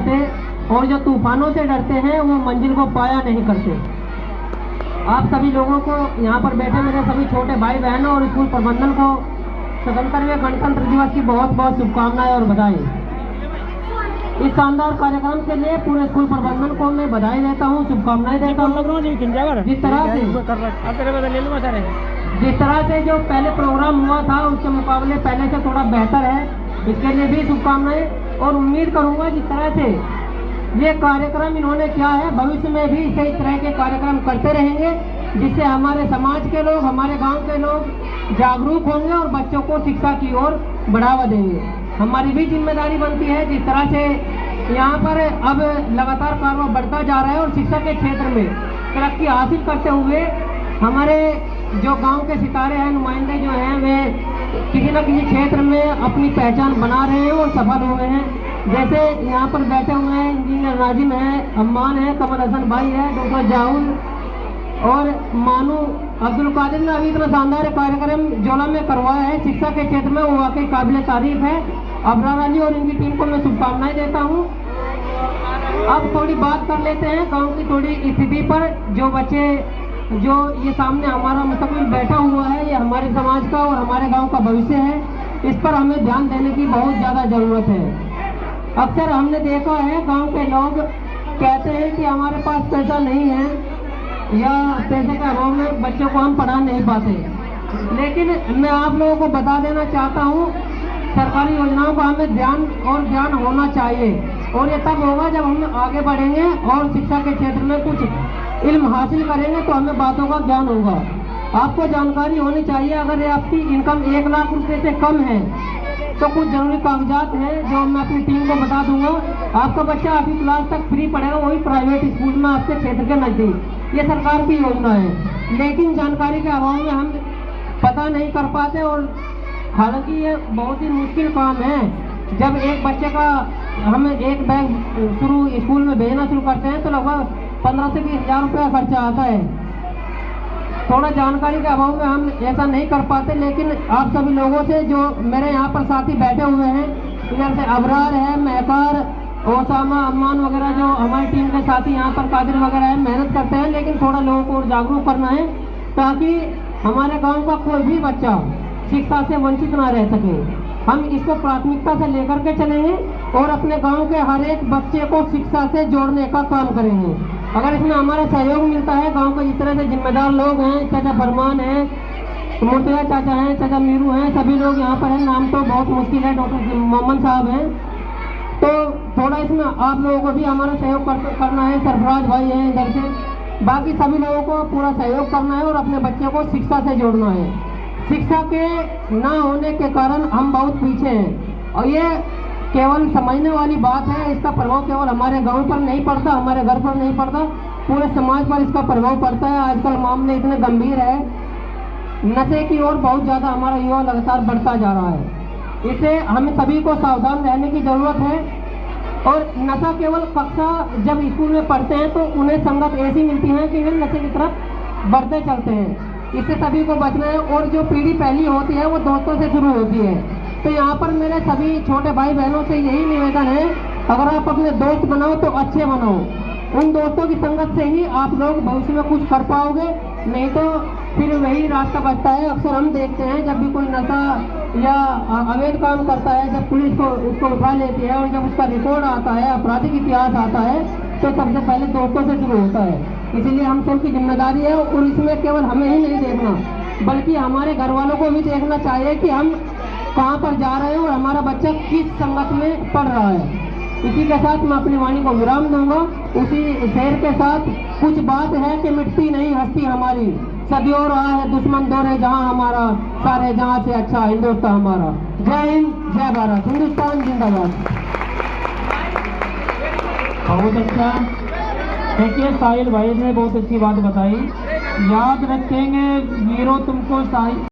करते और जो तूफानों से डरते हैं वो मंजिल को पाया नहीं करते। आप सभी लोगों को, यहाँ पर बैठे मेरे सभी छोटे भाई बहनों और स्कूल प्रबंधन को स्वतंत्रता गणतंत्र दिवस की बहुत बहुत शुभकामनाएं और बधाई। इस शानदार कार्यक्रम के लिए पूरे स्कूल प्रबंधन को मैं बधाई देता हूँ, शुभकामनाएं देता हूँ। जिस तरह से जो पहले प्रोग्राम हुआ था उसके मुकाबले पहले से थोड़ा बेहतर है, इसके लिए भी शुभकामनाएं। और उम्मीद करूंगा जिस तरह से ये कार्यक्रम इन्होंने किया है भविष्य में भी इस तरह के कार्यक्रम करते रहेंगे, जिससे हमारे समाज के लोग, हमारे गांव के लोग जागरूक होंगे और बच्चों को शिक्षा की ओर बढ़ावा देंगे। हमारी भी जिम्मेदारी बनती है, जिस तरह से यहाँ पर अब लगातार कारोबार बढ़ता जा रहा है और शिक्षा के क्षेत्र में तरक्की हासिल करते हुए हमारे जो गांव के सितारे हैं, नुमाइंदे जो हैं, वे किसी न किसी क्षेत्र में अपनी पहचान बना रहे हैं और सफल हुए हैं। जैसे यहाँ पर बैठे हुए हैं इंजीनियर नाजिम है, अम्मान है, कमल हसन भाई है, डॉक्टर जाहुल और मानू अब्दुल कादिर ने अभी इतना शानदार कार्यक्रम जोला में करवाया है शिक्षा के क्षेत्र में, वो वाकई काबिल तारीफ है। अबरार अली और इनकी टीम को मैं शुभकामनाएं देता हूँ। अब थोड़ी बात कर लेते हैं गांव की थोड़ी स्थिति पर। जो बच्चे जो ये सामने हमारा मुस्तकबिल बैठा हुआ है, ये हमारे समाज का और हमारे गांव का भविष्य है, इस पर हमें ध्यान देने की बहुत ज़्यादा ज़रूरत है। अक्सर हमने देखा है गांव के लोग कहते हैं कि हमारे पास पैसा नहीं है या पैसे के अभाव में बच्चों को हम पढ़ा नहीं पाते, लेकिन मैं आप लोगों को बता देना चाहता हूँ सरकारी योजनाओं का हमें ध्यान और ज्ञान होना चाहिए, और ये तब होगा जब हम आगे बढ़ेंगे और शिक्षा के क्षेत्र में कुछ इल्म हासिल करेंगे तो हमें बातों का ज्ञान होगा। आपको जानकारी होनी चाहिए, अगर आपकी इनकम 1 लाख रुपए से कम है तो कुछ जरूरी कागजात हैं जो मैं अपनी टीम को बता दूंगा। आपका बच्चा 8वीं क्लास तक फ्री पढ़ेगा, वही प्राइवेट स्कूल में आपके क्षेत्र के नज़दीक। ये सरकार की योजना है, लेकिन जानकारी के अभाव में हम पता नहीं कर पाते, और हालांकि ये बहुत ही मुश्किल काम है। जब एक बच्चे का हम एक बैग स्कूल में भेजना शुरू करते हैं तो लगभग 15 से 20 हज़ार रुपये का खर्चा आता है। थोड़ा जानकारी के अभाव में हम ऐसा नहीं कर पाते, लेकिन आप सभी लोगों से, जो मेरे यहाँ पर साथी बैठे हुए हैं, इधर से अबरार है, महकार, ओसामा, अम्मान वगैरह जो हमारी टीम के साथी यहाँ पर कादिर वगैरह है, मेहनत करते हैं, लेकिन थोड़ा लोगों को जागरूक करना है ताकि हमारे गांव का कोई भी बच्चा शिक्षा से वंचित ना रह सके। हम इसको प्राथमिकता से लेकर के चलेंगे और अपने गांव के हर एक बच्चे को शिक्षा से जोड़ने का काम करेंगे। अगर इसमें हमारा सहयोग मिलता है, गांव के जिस तरह से जिम्मेदार लोग हैं, चाचा फरमान है, मुर्तजा चाचा हैं, चाचा मीरू हैं, सभी लोग यहाँ पर हैं, नाम तो बहुत मुश्किल है, डॉक्टर मोहम्मद साहब हैं, तो थोड़ा इसमें आप लोगों को भी हमारा सहयोग करना है। सरफराज भाई हैं इधर से, बाकी सभी लोगों को पूरा सहयोग करना है और अपने बच्चे को शिक्षा से जोड़ना है। शिक्षा के ना होने के कारण हम बहुत पीछे हैं, और ये केवल समझने वाली बात है। इसका प्रभाव केवल हमारे गांव पर नहीं पड़ता, हमारे घर पर नहीं पड़ता, पूरे समाज पर इसका प्रभाव पड़ता है। आजकल मामले इतने गंभीर है, नशे की ओर बहुत ज़्यादा हमारा युवा लगातार बढ़ता जा रहा है। इससे हमें सभी को सावधान रहने की ज़रूरत है। और नशा केवल कक्षा जब स्कूल में पढ़ते हैं तो उन्हें संगत ऐसी मिलती है कि वे नशे की तरफ बढ़ते चलते हैं। इससे सभी को बचना है, और जो पीढ़ी पहली होती है वो दोस्तों से शुरू होती है। तो यहाँ पर मेरे सभी छोटे भाई बहनों से यही निवेदन है, अगर आप अपने दोस्त बनाओ तो अच्छे बनाओ। उन दोस्तों की संगत से ही आप लोग भविष्य में कुछ कर पाओगे, नहीं तो फिर वही रास्ता बचता है। अक्सर हम देखते हैं जब भी कोई नशा या अवैध काम करता है, जब पुलिस को उसको उठा लेती है और जब उसका रिकॉर्ड आता है, आपराधिक इतिहास आता है, तो सबसे पहले दोस्तों से शुरू होता है। इसीलिए हम सबकी जिम्मेदारी है, और इसमें केवल हमें ही नहीं देखना बल्कि हमारे घर वालों को भी देखना चाहिए कि हम कहाँ पर जा रहे हैं और हमारा बच्चा किस संगत में पढ़ रहा है। इसी के साथ मैं अपनी वाणी को विराम दूंगा। उसी शेर के साथ, कुछ बात है कि मिटती नहीं हस्ती हमारी, सदियों रहा है दुश्मन दौरे जहाँ हमारा, सारे जहाँ से अच्छा हिंदुस्तान हमारा। जय हिंद, जय भारत, हिंदुस्तान जिंदाबाद। बहुत अच्छा। देखिए साहिल भाई ने बहुत अच्छी बात बताई। याद रखेंगे वीरों तुमको साहिल।